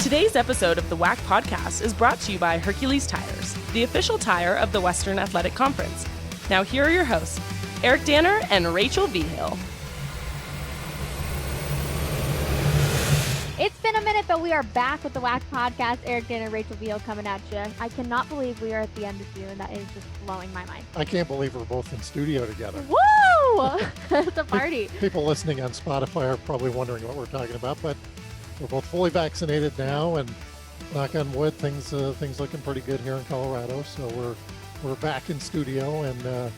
Today's episode of the WAC podcast is brought to you by Hercules Tires, the official tire of the Western Athletic Conference. Now here are your hosts, Eric Danner and Rachel Vigil. It's been a minute, but we are back with the WAC podcast. Eric Danner, Rachel Vigil coming at you. I cannot believe we are at the end of June. That is just blowing my mind. I can't believe we're both in studio together. Woo! It's a party. People listening on Spotify are probably wondering what we're talking about, but we're both fully vaccinated now, and knock on wood, things looking pretty good here in Colorado. So we're back in studio and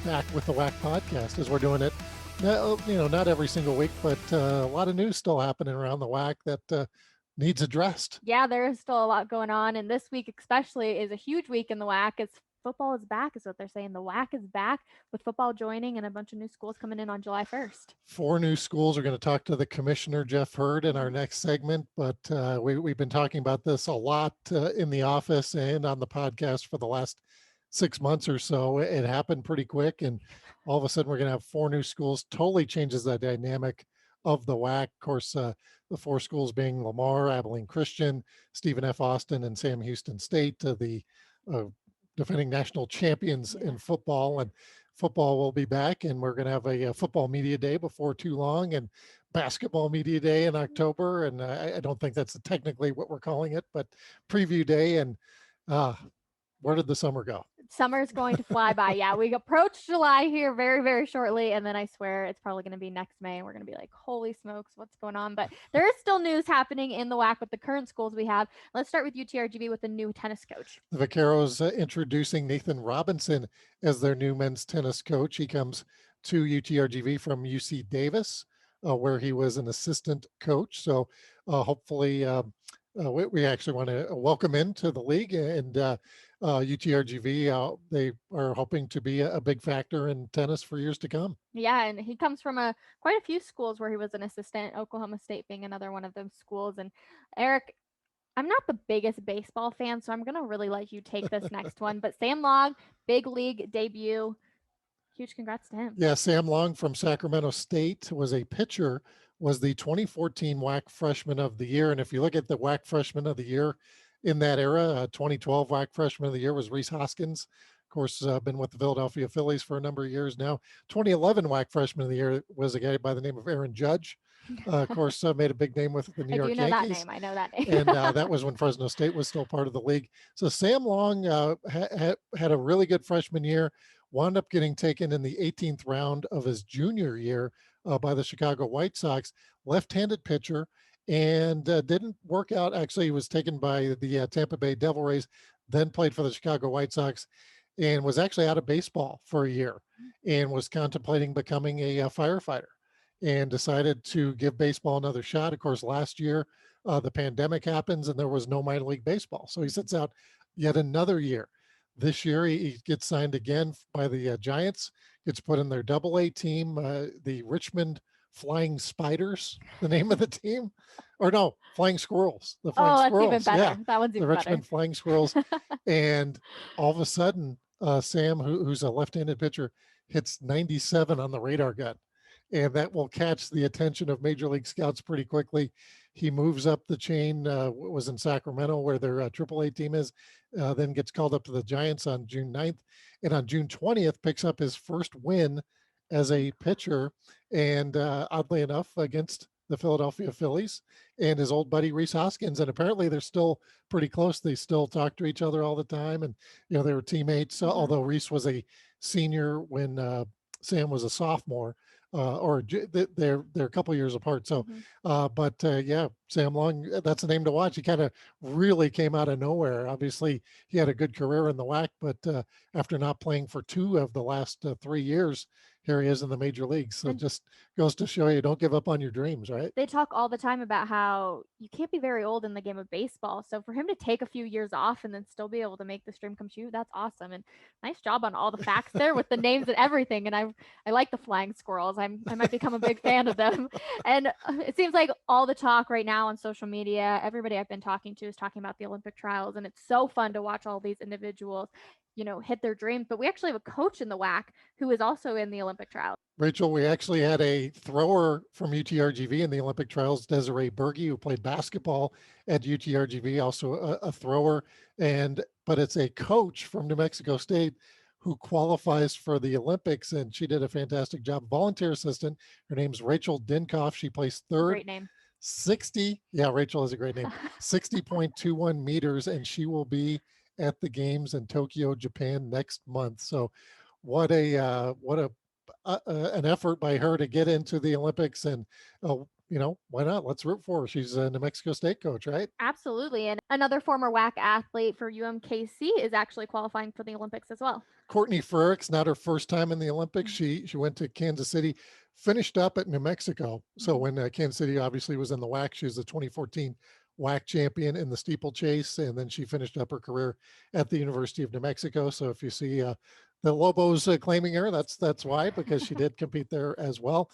back with the WAC podcast as we're doing it. Not every single week, but a lot of news still happening around the WAC that needs addressed. Yeah, there is still a lot going on, and this week especially is a huge week in the WAC. It's football is back, is what they're saying. The WAC is back with football joining and a bunch of new schools coming in on July 1st. 4 new schools. We're going to talk to the Commissioner Jeff Hurd in our next segment, but we've been talking about this a lot in the office and on the podcast for the last 6 months or so. It happened pretty quick, and all of a sudden we're going to have 4 new schools. Totally changes the dynamic of the WAC. Of course, the 4 schools being Lamar, Abilene Christian, Stephen F. Austin, and Sam Houston State, the defending national champions in football. And football will be back, and we're going to have a football media day before too long, and basketball media day in October. And I don't think that's technically what we're calling it, but preview day. And where did the summer go? Summer's going to fly by. Yeah, we approach July here very, very shortly. And then I swear it's probably going to be next May. And we're going to be like, holy smokes, what's going on? But there is still news happening in the WAC with the current schools we have. Let's start with UTRGV with the new tennis coach. The Vaqueros introducing Nathan Robinson as their new men's tennis coach. He comes to UTRGV from UC Davis, where he was an assistant coach. So hopefully we actually want to welcome into the league, and UTRGV, they are hoping to be a big factor in tennis for years to come. Yeah, and he comes from quite a few schools where he was an assistant, Oklahoma State being another one of those schools. And Eric, I'm not the biggest baseball fan, so I'm going to really let you take this next one. But Sam Long, big league debut. Huge congrats to him. Yeah, Sam Long from Sacramento State was a pitcher, was the 2014 WAC Freshman of the Year. And if you look at the WAC Freshman of the Year in that era, 2012 WAC Freshman of the Year was Reese Hoskins. Of course, been with the Philadelphia Phillies for a number of years now. 2011 WAC Freshman of the Year was a guy by the name of Aaron Judge. Of course, made a big name with the New York Yankees. I know that name. And that was when Fresno State was still part of the league. So Sam Long had a really good freshman year, wound up getting taken in the 18th round of his junior year by the Chicago White Sox, left-handed pitcher, and didn't work out. Actually, he was taken by the Tampa Bay Devil Rays, then played for the Chicago White Sox, and was actually out of baseball for a year and was contemplating becoming a firefighter, and decided to give baseball another shot. Of course, last year, the pandemic happens and there was no minor league baseball. So he sits out yet another year. This year, he gets signed again by the Giants, gets put in their Double-A team, the Richmond Flying Spiders, the name of the team, or no, Flying Squirrels. The Flying Squirrels. That's even better. Yeah, That one's even the better. Richmond Flying Squirrels. And all of a sudden, Sam, who's a left-handed pitcher, hits 97 on the radar gun. And that will catch the attention of Major League scouts pretty quickly. He moves up the chain, was in Sacramento where their AAA team is, then gets called up to the Giants on June 9th. And on June 20th, picks up his first win as a pitcher, and oddly enough, against the Philadelphia Phillies and his old buddy Reese Hoskins. And apparently they're still pretty close. They still talk to each other all the time. And, they were teammates, although Reese was a senior when Sam was a sophomore. They're a couple of years apart. So, yeah, Sam Long, that's a name to watch. He kind of really came out of nowhere. Obviously, he had a good career in the WAC, but after not playing for 2 of the last 3 years, here he is in the major leagues. So it just goes to show you, don't give up on your dreams, right? They talk all the time about how you can't be very old in the game of baseball. So for him to take a few years off and then still be able to make this dream come true, that's awesome. And nice job on all the facts there with the names and everything. And I like the Flying Squirrels. I might become a big fan of them. And it seems like all the talk right now on social media, everybody I've been talking to is talking about the Olympic trials. And it's so fun to watch all these individuals hit their dreams. But we actually have a coach in the WAC who is also in the Olympic trials. Rachel, we actually had a thrower from UTRGV in the Olympic trials, Desiree Berge, who played basketball at UTRGV, also a thrower, but it's a coach from New Mexico State who qualifies for the Olympics, and she did a fantastic job. Volunteer assistant. Her name's Rachel Dinkoff. She placed third. Great name. 60. Yeah, Rachel is a great name. 60.21 meters, and she will be at the games in Tokyo, Japan next month. So what an effort by her to get into the Olympics, and why not? Let's root for her. She's a New Mexico State coach, right? Absolutely. And another former WAC athlete for UMKC is actually qualifying for the Olympics as well. Courtney Ferrick's not her first time in the Olympics. She went to Kansas City, finished up at New Mexico. So when Kansas City obviously was in the WAC, she was the 2014 WAC champion in the steeplechase, and then she finished up her career at the University of New Mexico. So if you see the Lobos claiming her, that's why, because she did compete there as well.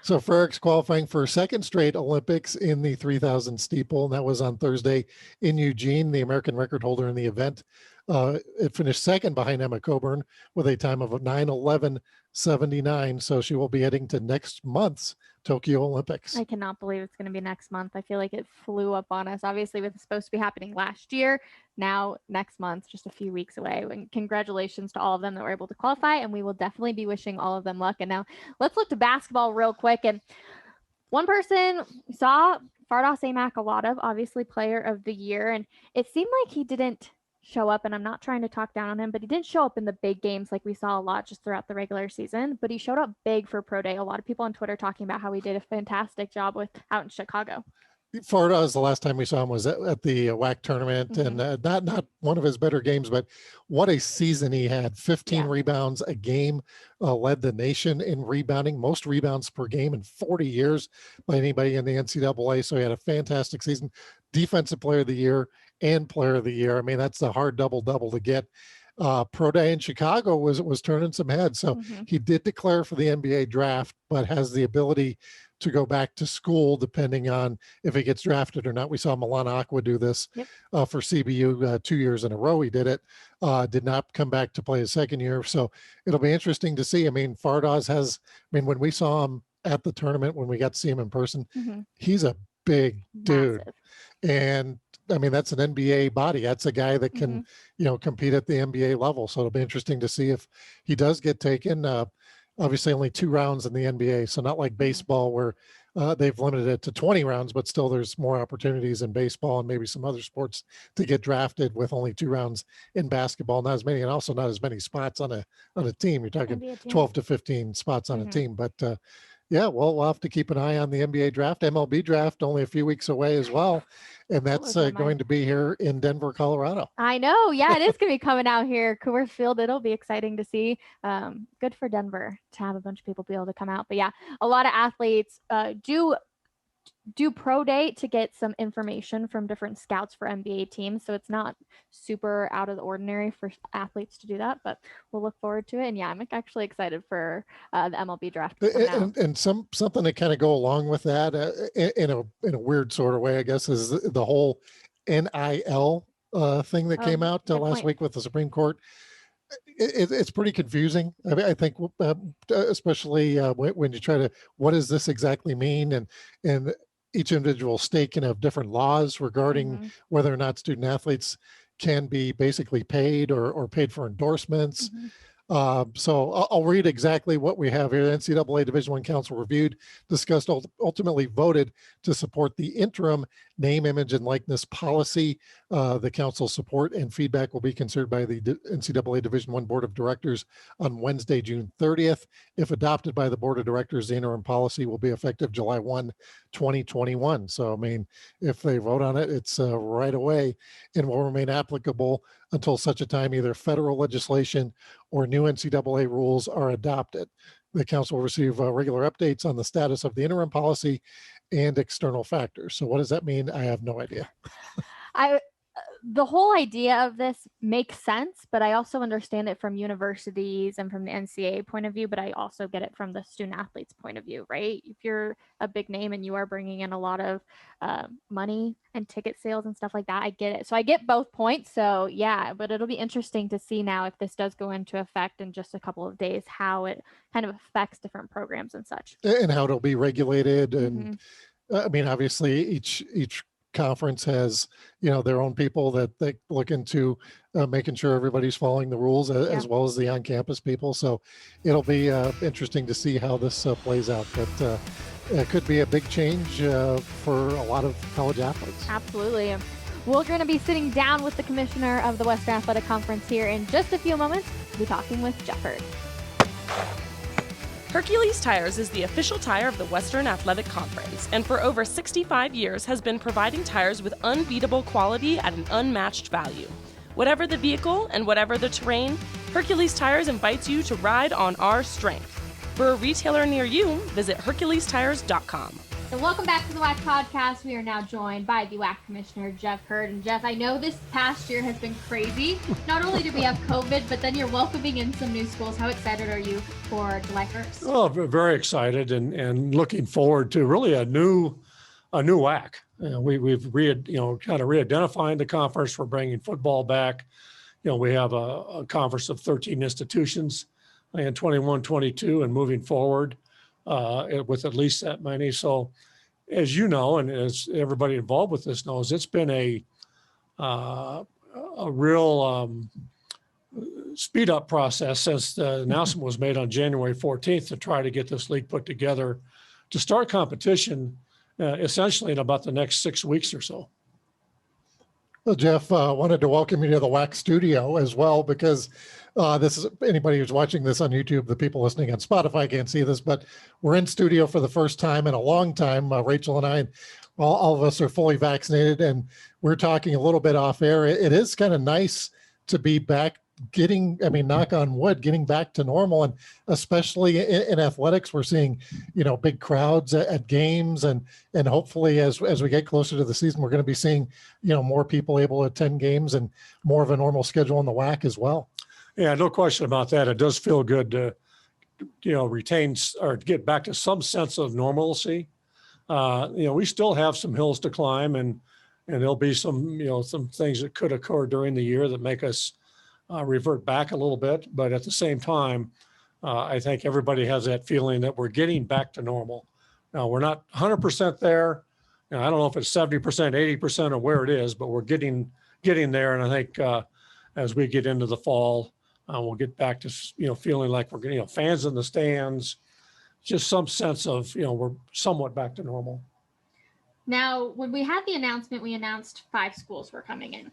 So Ferrick's qualifying for her second straight Olympics in the 3,000 steeple, and that was on Thursday in Eugene. The American record holder in the event, it finished second behind Emma Coburn with a time of 9:11.79. So she will be heading to next month's Tokyo Olympics. I cannot believe it's going to be next month. I feel like it flew up on us. Obviously, it was supposed to be happening last year. Now, next month, just a few weeks away. And congratulations to all of them that were able to qualify. And we will definitely be wishing all of them luck. And now let's look to basketball real quick. And one person we saw, Fardaws Aimaq, a lot of, obviously player of the year. And it seemed like he didn't show up, and I'm not trying to talk down on him, but he didn't show up in the big games like we saw a lot just throughout the regular season, but he showed up big for Pro Day. A lot of people on Twitter talking about how he did a fantastic job out in Chicago. Fardaws, the last time we saw him was at the WAC tournament, and not one of his better games, but what a season he had. 15 rebounds a game, led the nation in rebounding, most rebounds per game in 40 years by anybody in the NCAA. So he had a fantastic season. Defensive player of the year and player of the year. I mean, that's the hard double to get. Pro Day in Chicago was turning some heads. So he did declare for the NBA draft, but has the ability to go back to school depending on if he gets drafted or not. We saw Milan Aqua do this for CBU 2 years in a row. He did it, did not come back to play his second year. So it'll be interesting to see. I mean, Fardaws when we saw him at the tournament, when we got to see him in person, he's a big dude. Massive. And I mean, that's an NBA body. That's a guy that can, compete at the NBA level. So it'll be interesting to see if he does get taken. Obviously only 2 rounds in the NBA. So not like baseball where they've limited it to 20 rounds, but still there's more opportunities in baseball and maybe some other sports to get drafted with only 2 rounds in basketball. Not as many, and also not as many spots on a team. You're talking 12 to 15 spots on a team, but we'll have to keep an eye on the NBA draft. MLB draft only a few weeks away as well. And that's going to be here in Denver, Colorado. I know. Yeah, it is going to be coming out here. Coors Field. It'll be exciting to see. Good for Denver to have a bunch of people be able to come out. But yeah, a lot of athletes do Pro Day to get some information from different scouts for NBA teams. So it's not super out of the ordinary for athletes to do that, but we'll look forward to it. And yeah, I'm actually excited for the MLB draft. And something to kind of go along with that in a weird sort of way, I guess, is the whole NIL thing that came out last week with the Supreme Court. It's pretty confusing. I mean, I think especially when you try to, what does this exactly mean? And each individual state can have different laws regarding whether or not student athletes can be basically paid or paid for endorsements. So I'll read exactly what we have here. The NCAA Division I Council reviewed, discussed, ultimately voted to support the interim name, image, and likeness policy. The council's support and feedback will be considered by the NCAA Division I Board of Directors on Wednesday, June 30th. If adopted by the Board of Directors, the interim policy will be effective July 1, 2021. So, I mean, if they vote on it, it's right away and will remain applicable until such a time either federal legislation or new NCAA rules are adopted. The council will receive regular updates on the status of the interim policy and external factors. So what does that mean? I have no idea. the whole idea of this makes sense, but I also understand it from universities and from the NCAA point of view, but I also get it from the student athletes point of view, right? If you're a big name and you are bringing in a lot of money and ticket sales and stuff like that, I get it. So I get both points. So yeah, but it'll be interesting to see now if this does go into effect in just a couple of days, how it kind of affects different programs and such. And how it'll be regulated. And I mean, obviously each conference has, their own people that they look into making sure everybody's following the rules as well as the on-campus people. So it'll be interesting to see how this plays out. But it could be a big change for a lot of college athletes. Absolutely. We're going to be sitting down with the commissioner of the Western Athletic Conference here in just a few moments. We'll be talking with Jeff Hurd. Hercules Tires is the official tire of the Western Athletic Conference, and for over 65 years has been providing tires with unbeatable quality at an unmatched value. Whatever the vehicle and whatever the terrain, Hercules Tires invites you to ride on our strength. For a retailer near you, visit HerculesTires.com. So welcome back to the WAC podcast. We are now joined by the WAC Commissioner Jeff Hurd. And Jeff, I know this past year has been crazy. Not only do we have COVID, but then you're welcoming in some new schools. How excited are you for July 1st? Oh, very excited and looking forward to really a new WAC. We've kind of re-identifying the conference. We're bringing football back. We have a conference of 13 institutions in 21-22 and moving forward with at least that many. So as you know, and as everybody involved with this knows, it's been a real speed up process since the announcement was made on January 14th to try to get this league put together to start competition essentially in about the next 6 weeks or so. Well, Jeff, wanted to welcome you to the WAC studio as well, because this is anybody who's watching this on YouTube, the people listening on Spotify can't see this, but we're in studio for the first time in a long time. Rachel and I, all of us are fully vaccinated, and we're talking a little bit off air. It is kind of nice to be back knock on wood, getting back to normal. And especially in athletics, we're seeing, big crowds at games, and hopefully as we get closer to the season, we're going to be seeing, more people able to attend games and more of a normal schedule in the WAC as well. Yeah, no question about that. It does feel good to, retain or get back to some sense of normalcy. We still have some hills to climb, and there'll be some things that could occur during the year that make us revert back a little bit. But at the same time, I think everybody has that feeling that we're getting back to normal. Now, we're not 100% there. I don't know if it's 70%, 80% or where it is, but we're getting there. And I think as we get into the fall, we'll get back to, feeling like we're getting, fans in the stands, just some sense of, we're somewhat back to normal. Now, when we had the announcement, we announced 5 schools were coming in.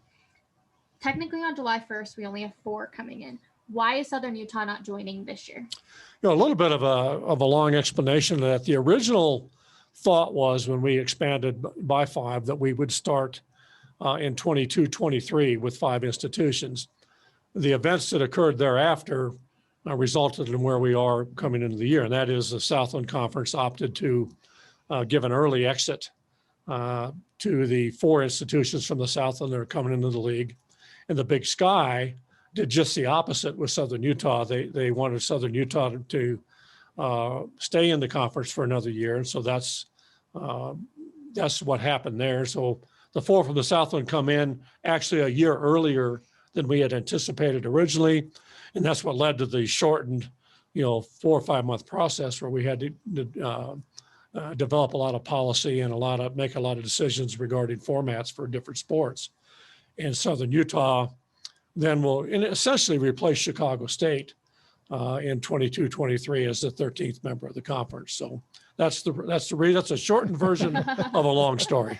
Technically on July 1st, we only have 4 coming in. Why is Southern Utah not joining this year? A little bit of a long explanation of that. The original thought was when we expanded by 5 that we would start in 22-23 with 5 institutions. The events that occurred thereafter resulted in where we are coming into the year, and that is the Southland Conference opted to give an early exit to the 4 institutions from the Southland that are coming into the league. And the Big Sky did just the opposite with Southern Utah. They wanted Southern Utah to stay in the conference for another year. And so that's what happened there. So the 4 from the Southland come in actually a year earlier than we had anticipated originally. And that's what led to the shortened, 4 or 5 month process where we had to develop a lot of policy and make a lot of decisions regarding formats for different sports. And Southern Utah then will essentially replace Chicago State in 22-23 as the 13th member of the conference. So that's a shortened version of a long story.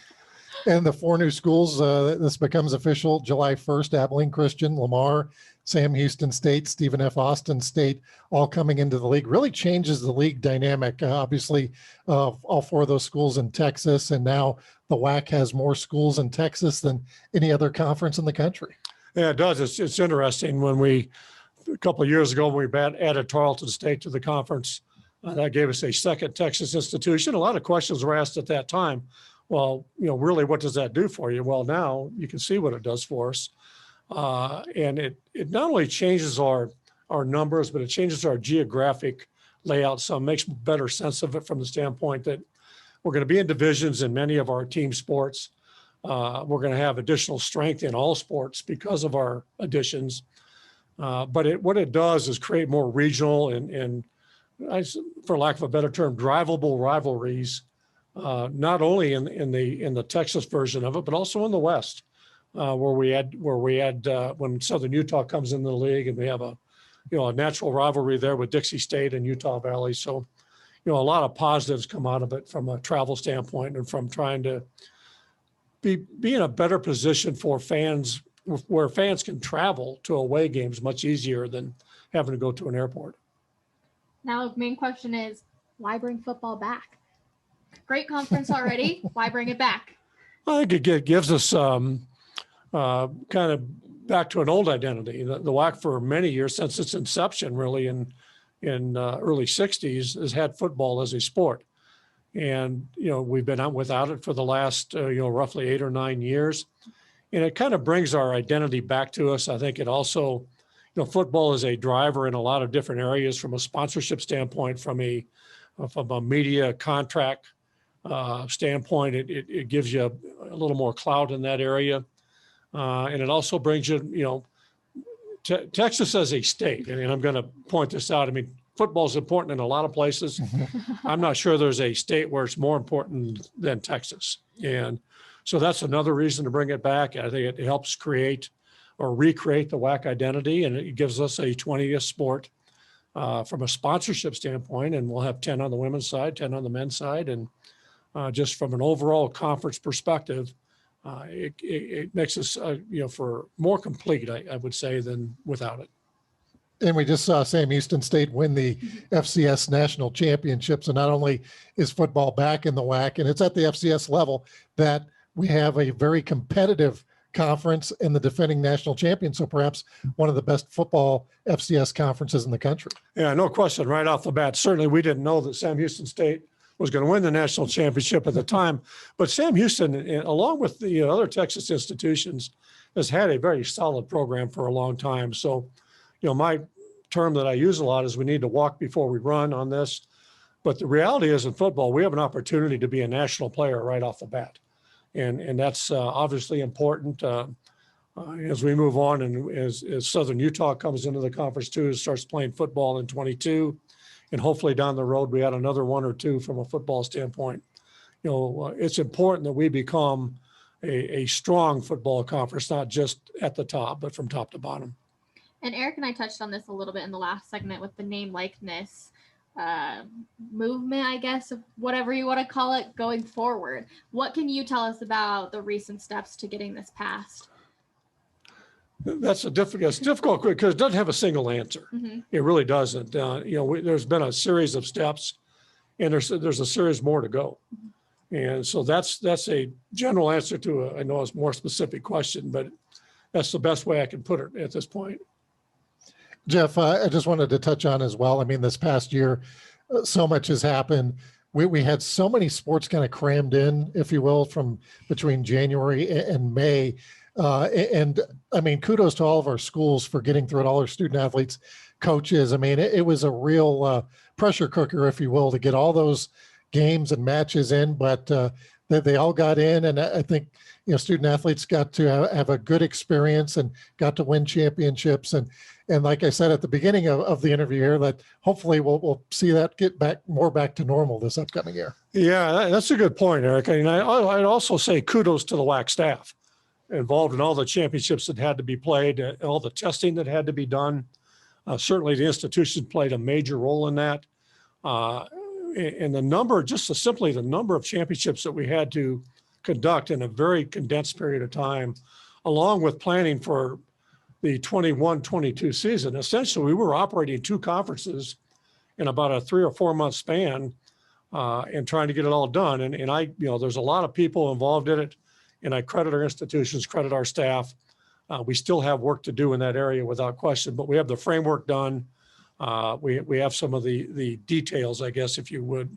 And the 4 new schools, this becomes official July 1st, Abilene Christian, Lamar, Sam Houston State, Stephen F. Austin State, all coming into the league, really changes the league dynamic. Obviously, all 4 of those schools in Texas, and now the WAC has more schools in Texas than any other conference in the country. Yeah, it does. It's interesting. A couple of years ago, when we added Tarleton State to the conference, that gave us a second Texas institution. A lot of questions were asked at that time. Well, really, what does that do for you? Well, now you can see what it does for us. And it not only changes our numbers, but it changes our geographic layout. So it makes better sense of it from the standpoint that we're going to be in divisions in many of our team sports. We're going to have additional strength in all sports because of our additions. But what it does is create more regional and for lack of a better term, drivable rivalries, not only in the Texas version of it, but also in the West, where we had when Southern Utah comes into the league, and we have a natural rivalry there with Dixie State and Utah Valley. So, a lot of positives come out of it from a travel standpoint and from trying to be in a better position for fans, where fans can travel to away games much easier than having to go to an airport. Now, the main question is, why bring football back? Great conference already. Why bring it back? I think it gives us kind of back to an old identity. The WAC for many years, since its inception, really in early 60s, has had football as a sport. And, we've been out without it for the last, roughly 8 or 9 years. And it kind of brings our identity back to us. I think it also, football is a driver in a lot of different areas from a sponsorship standpoint, from a media contract standpoint. It gives you a little more clout in that area. And it also brings you, Texas as a state, and I'm going to point this out. I mean, football is important in a lot of places. I'm not sure there's a state where it's more important than Texas. And so that's another reason to bring it back. I think it helps create or recreate the WAC identity, and it gives us a 20th sport from a sponsorship standpoint. And we'll have 10 on the women's side, 10 on the men's side. And just from an overall conference perspective, it makes us, for more complete, I would say, than without it. And we just saw Sam Houston State win the FCS national championship. So not only is football back in the WAC, and it's at the FCS level, that we have a very competitive conference and the defending national champion. So perhaps one of the best football FCS conferences in the country. Yeah, no question. Right off the bat, certainly we didn't know that Sam Houston State was going to win the national championship at the time. But Sam Houston, along with the other Texas institutions, has had a very solid program for a long time. So, my term that I use a lot is we need to walk before we run on this. But the reality is, in football, we have an opportunity to be a national player right off the bat. And that's obviously important as we move on, and as Southern Utah comes into the conference too, starts playing football in 22. And hopefully down the road, we add another 1 or 2 from a football standpoint. It's important that we become a strong football conference, not just at the top, but from top to bottom. And Eric and I touched on this a little bit in the last segment with the name likeness movement, I guess, of whatever you want to call it, going forward. What can you tell us about the recent steps to getting this passed? It's difficult because it doesn't have a single answer. Mm-hmm. It really doesn't. There's been a series of steps, and there's a series more to go. Mm-hmm. And so that's a general answer to I know it's a more specific question, but that's the best way I can put it at this point. Jeff, I just wanted to touch on as well. I mean, this past year, so much has happened. We had so many sports kind of crammed in, if you will, from between January and May. And I mean, kudos to all of our schools for getting through it, all our student athletes, coaches. I mean, it was a real pressure cooker, if you will, to get all those games and matches in, but they all got in. And I think, student athletes got to have a good experience and got to win championships. And like I said at the beginning of the interview here, that hopefully we'll see that get back to normal this upcoming year. Yeah, that's a good point, Eric. I mean, I'd also say kudos to the WAC staff involved in all the championships that had to be played, all the testing that had to be done. Certainly the institution played a major role in that. And the number of championships that we had to conduct in a very condensed period of time, along with planning for the 21-22 season. Essentially, we were operating 2 conferences in about a 3 or 4 month span and trying to get it all done. And I, there's a lot of people involved in it, and I credit our institutions, credit our staff. We still have work to do in that area without question, but we have the framework done. We have some of the details, I guess, if you would,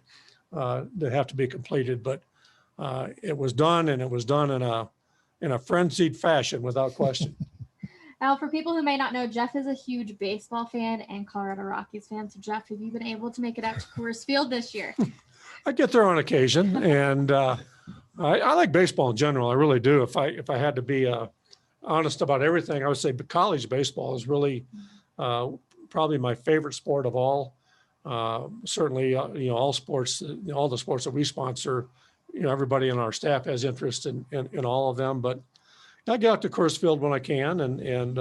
that have to be completed. But it was done, and it was done in a frenzied fashion, without question. Now, for people who may not know, Jeff is a huge baseball fan and Colorado Rockies fan. So, Jeff, have you been able to make it out to Coors Field this year? I get there on occasion, and I like baseball in general. I really do. If I had to be honest about everything, I would say college baseball is really probably my favorite sport of all. Certainly, all sports, all the sports that we sponsor, everybody on our staff has interest in all of them. But I get out to Coors Field when I can, and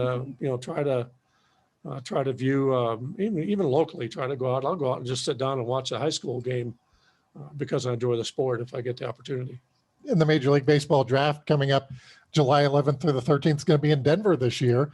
try to view even locally. Try to go out. I'll go out and just sit down and watch a high school game because I enjoy the sport if I get the opportunity. In the Major League Baseball draft coming up July 11th through the 13th is going to be in Denver this year.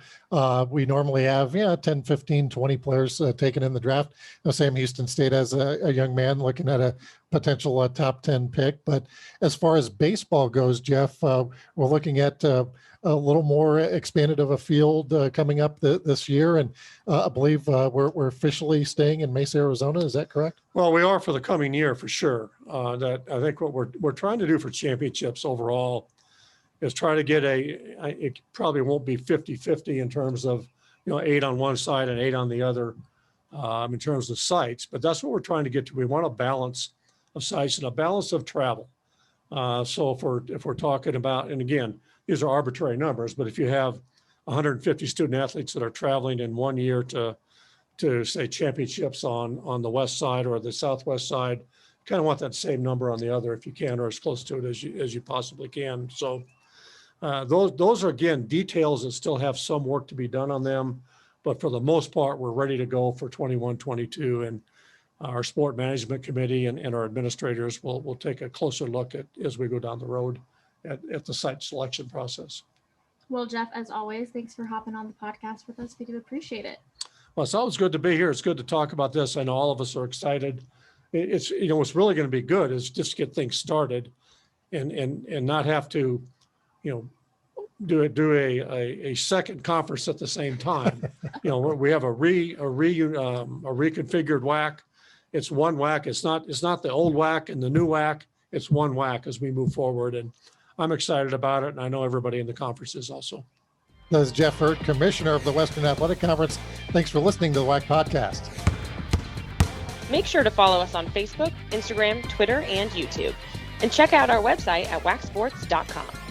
We normally have 10, 15, 20 players taken in the draft. Sam Houston State has a young man looking at a potential top 10 pick. But as far as baseball goes, Jeff, we're looking at a little more expanded of a field coming up this year. And I believe we're officially staying in Mesa, Arizona. Is that correct? Well, we are for the coming year for sure. That I think what we're trying to do for championships overall is try to get it probably won't be 50-50 in terms of, 8 on one side and 8 on the other in terms of sites, but that's what we're trying to get to. We want a balance of sites and a balance of travel. So if we're talking about, and again, these are arbitrary numbers, but if you have 150 student athletes that are traveling in 1 year to say championships on the west side or the southwest side, kind of want that same number on the other if you can, or as close to it as you possibly can. So those are, again, details that still have some work to be done on them, but for the most part, we're ready to go for 21, 22, and our sport management committee and our administrators will take a closer look at as we go down the road at the site selection process. Well, Jeff, as always, thanks for hopping on the podcast with us. We do appreciate it. Well, it's always good to be here. It's good to talk about this. I know all of us are excited. It's, what's really going to be good is just get things started and not have to, do a second conference at the same time. We have a reconfigured WAC. It's one WAC. It's not the old WAC and the new WAC. It's one WAC as we move forward. And I'm excited about it. And I know everybody in the conference is also. This is Jeff Hurd, Commissioner of the Western Athletic Conference. Thanks for listening to the WAC Podcast. Make sure to follow us on Facebook, Instagram, Twitter, and YouTube. And check out our website at wacsports.com.